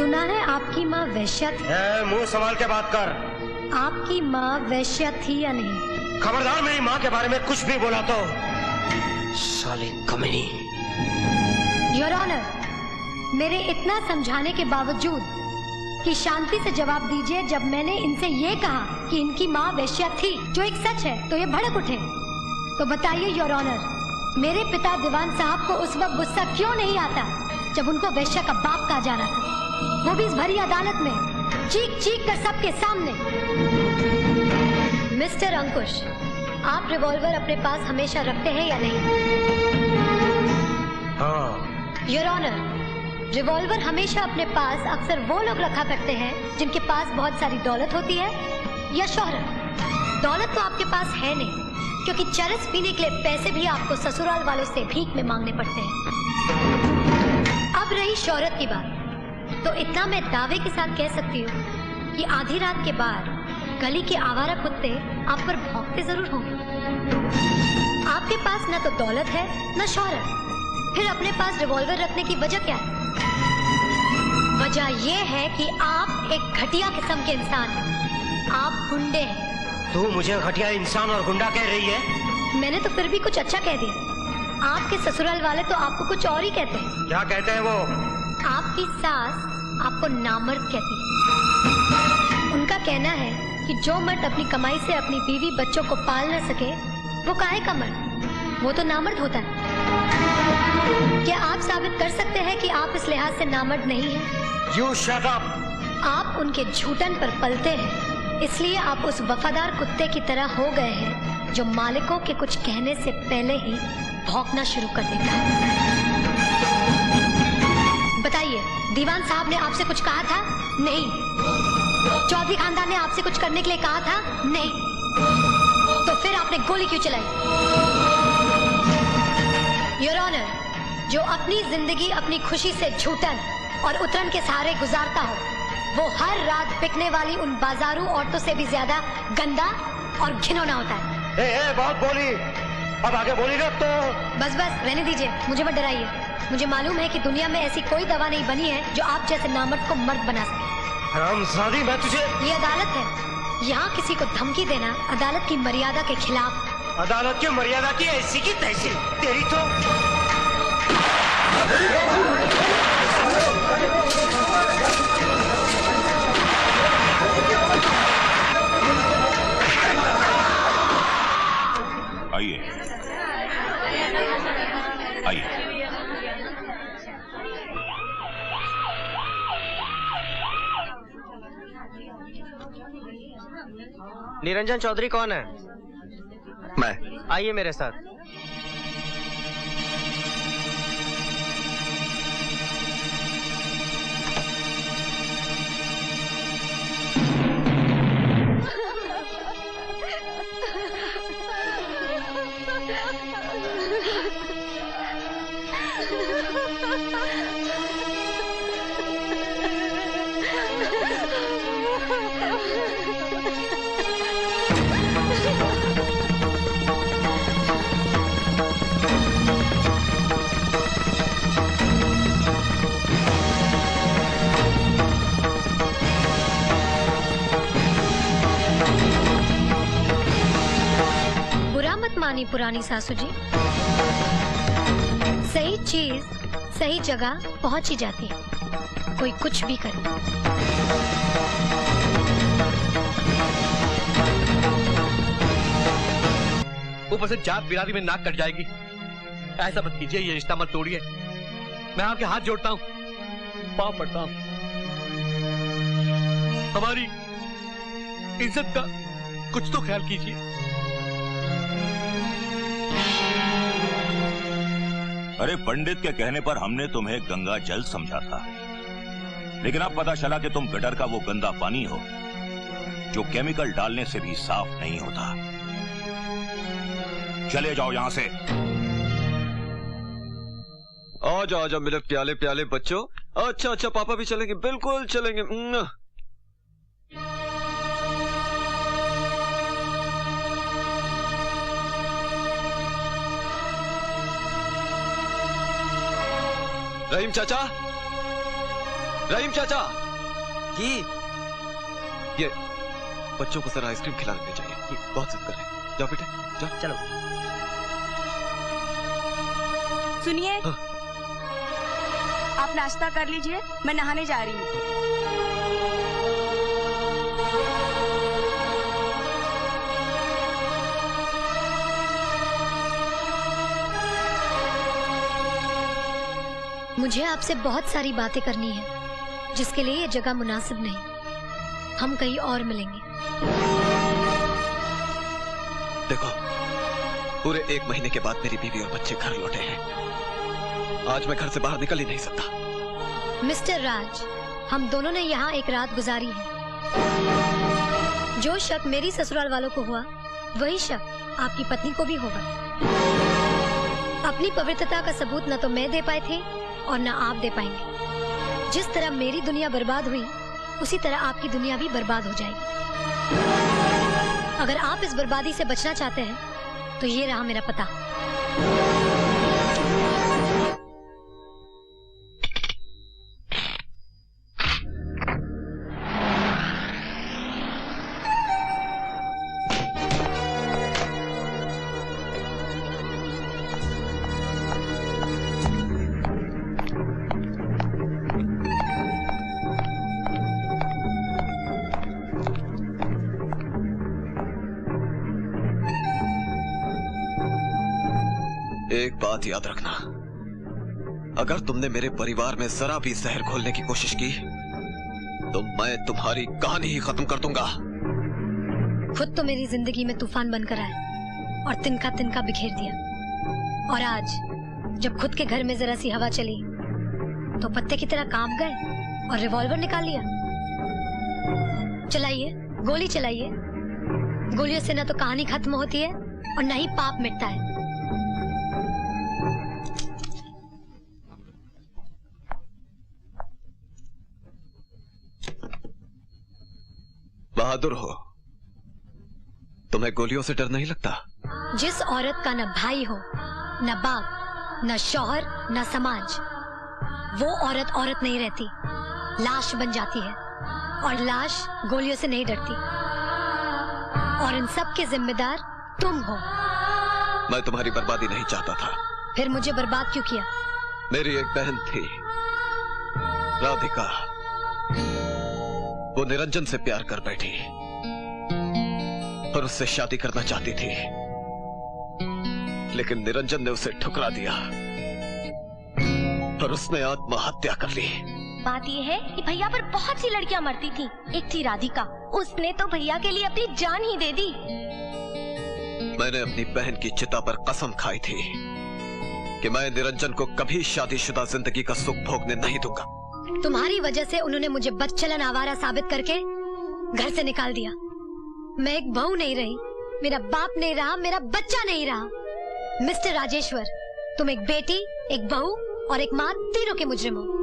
सुना है आपकी माँ वैश्या थी। मुंह संभाल के बात कर। आपकी माँ वैश्या थी या नहीं? खबरदार मेरी माँ के बारे में कुछ भी बोला तो। साली कमीनी। योर ऑनर, मेरे इतना समझाने के बावजूद कि शांति से जवाब दीजिए, जब मैंने इनसे ये कहा कि इनकी माँ वैश्या थी, जो एक सच है, तो ये भड़क उठे। तो बताइए योर ऑनर, मेरे पिता दीवान साहब को उस वक्त गुस्सा क्यों नहीं आता जब उनको वैश्या का बाप कहा जा रहा था, वो भी इस भरी अदालत में, चीख चीख कर सबके सामने। मिस्टर अंकुश, आप रिवॉल्वर अपने पास हमेशा रखते हैं या नहीं? हाँ। योर ऑनर, रिवॉल्वर हमेशा अपने पास अक्सर वो लोग रखा करते हैं जिनके पास बहुत सारी दौलत होती है या शोहरत। दौलत तो आपके पास है नहीं, क्योंकि चरस पीने के लिए पैसे भी आपको ससुराल वालों से भीख में मांगने पड़ते हैं। अब रही शोहरत की बात, तो इतना मैं दावे के साथ कह सकती हूँ कि आधी रात के बाद गली के आवारा कुत्ते आप पर भौंकते जरूर होंगे। आपके पास न तो दौलत है न शोहरत, फिर अपने पास रिवॉल्वर रखने की वजह क्या है? वजह यह है कि आप एक घटिया किस्म के इंसान हैं। आप गुंडे हैं। तू मुझे घटिया इंसान और गुंडा कह रही है? मैंने तो फिर भी कुछ अच्छा कह दिया। आपके ससुराल वाले तो आपको कुछ और ही कहते हैं। क्या कहते हैं वो? आपकी सास आपको नामर्द कहती है। उनका कहना है कि जो मर्द अपनी कमाई से अपनी बीवी बच्चों को पाल न सके, वो काहे का मर्द, वो तो नामर्द होता है। क्या आप साबित कर सकते हैं कि आप इस लिहाज से नामर्द नहीं हैं? You shut up! आप उनके झूठन पर पलते हैं, इसलिए आप उस वफादार कुत्ते की तरह हो गए हैं जो मालिकों के कुछ कहने से पहले ही भौंकना शुरू कर देता है। बताइए, दीवान साहब ने आपसे कुछ कहा था? नहीं। चौधरी खानदान ने आपसे कुछ करने के लिए कहा था? नहीं। तो फिर आपने गोली क्यों चलाई? योर ऑनर, जो अपनी जिंदगी अपनी खुशी से झूठन और उतरन के सहारे गुजारता हो, वो हर रात बिकने वाली उन बाजारू औरतों से भी ज्यादा गंदा और घिनौना होता है। बहुत बोली, अब आगे बोली ना तो। बस रहने दीजिए, मुझे मत डराइए। मुझे मालूम है कि दुनिया में ऐसी कोई दवा नहीं बनी है जो आप जैसे नामर्द को मर्द बना सके। हरामजादी, मैं तुझे। ये अदालत है, यहाँ किसी को धमकी देना अदालत की मर्यादा के खिलाफ। अदालत की मर्यादा की ऐसी की तैसी, तेरी तो। आइए आइए। निरंजन चौधरी कौन है? मैं। आइए मेरे साथ। मानी पुरानी सासू जी, सही चीज सही जगह पहुंच ही जाती है, कोई कुछ भी करे। ऊपर से जात बिरादरी में नाक कट जाएगी। ऐसा मत कीजिए, ये रिश्ता मत तोड़िए। मैं आपके हाथ जोड़ता हूँ, पाँव पड़ता हूँ। हमारी इज्जत का कुछ तो ख्याल कीजिए। अरे पंडित के कहने पर हमने तुम्हें गंगा जल समझा था, लेकिन अब पता चला कि तुम गटर का वो गंदा पानी हो जो केमिकल डालने से भी साफ नहीं होता। चले जाओ यहां से। आ जाओ मेरे प्याले प्याले बच्चों। अच्छा पापा भी चलेंगे? बिल्कुल चलेंगे। रहीम चाचा, रहीम चाचा, जी। ये बच्चों को जरा आइसक्रीम खिला देनी चाहिए, ये बहुत जिद कर रहे हैं। जाओ बेटे, जाओ। चलो। सुनिए, हाँ। आप नाश्ता कर लीजिए, मैं नहाने जा रही हूँ। मुझे आपसे बहुत सारी बातें करनी है, जिसके लिए ये जगह मुनासिब नहीं। हम कहीं और मिलेंगे। देखो, पूरे 1 महीने के बाद मेरी बीवी और बच्चे घर लौटे हैं। आज मैं घर से बाहर निकल ही नहीं सकता। मिस्टर राज, हम दोनों ने यहाँ एक रात गुजारी है। जो शक मेरी ससुराल वालों को हुआ, वही शक आपकी पत्नी को भी होगा। अपनी पवित्रता का सबूत न तो मैं दे पाए थे और न आप दे पाएंगे। जिस तरह मेरी दुनिया बर्बाद हुई, उसी तरह आपकी दुनिया भी बर्बाद हो जाएगी। अगर आप इस बर्बादी से बचना चाहते हैं, तो ये रहा मेरा पता। एक बात याद रखना, अगर तुमने मेरे परिवार में जरा भी जहर घोलने की कोशिश की, तो मैं तुम्हारी कहानी ही खत्म कर दूंगा। खुद तो मेरी जिंदगी में तूफान बनकर आए और तिनका तिनका बिखेर दिया, और आज जब खुद के घर में जरा सी हवा चली, तो पत्ते की तरह कांप गए और रिवॉल्वर निकाल लिया। चलाइए, गोली चलाइए। गोलियों से न तो कहानी खत्म होती है और न ही पाप मिटता है। बहादुर हो, तुम्हें गोलियों से डर नहीं लगता? जिस औरत का न भाई हो, न बाप, न शौहर, न समाज, वो औरत औरत नहीं रहती, लाश बन जाती है। और लाश गोलियों से नहीं डरती। और इन सब के जिम्मेदार तुम हो। मैं तुम्हारी बर्बादी नहीं चाहता था। फिर मुझे बर्बाद क्यों किया? मेरी एक बहन थी, राधिका। वो निरंजन से प्यार कर बैठी और उससे शादी करना चाहती थी, लेकिन निरंजन ने उसे ठुकरा दिया और उसने आत्महत्या कर ली। बात यह है कि भैया पर बहुत सी लड़कियां मरती थीं। एक थी राधिका, उसने तो भैया के लिए अपनी जान ही दे दी। मैंने अपनी बहन की चिता पर कसम खाई थी कि मैं निरंजन को कभी शादीशुदा जिंदगी का सुख भोगने नहीं दूंगा। तुम्हारी वजह से उन्होंने मुझे बदचलन आवारा साबित करके घर से निकाल दिया। मैं एक बहू नहीं रही, मेरा बाप नहीं रहा, मेरा बच्चा नहीं रहा। मिस्टर राजेश्वर, तुम एक बेटी, एक बहू और एक माँ, तीनों के मुजरिम हो।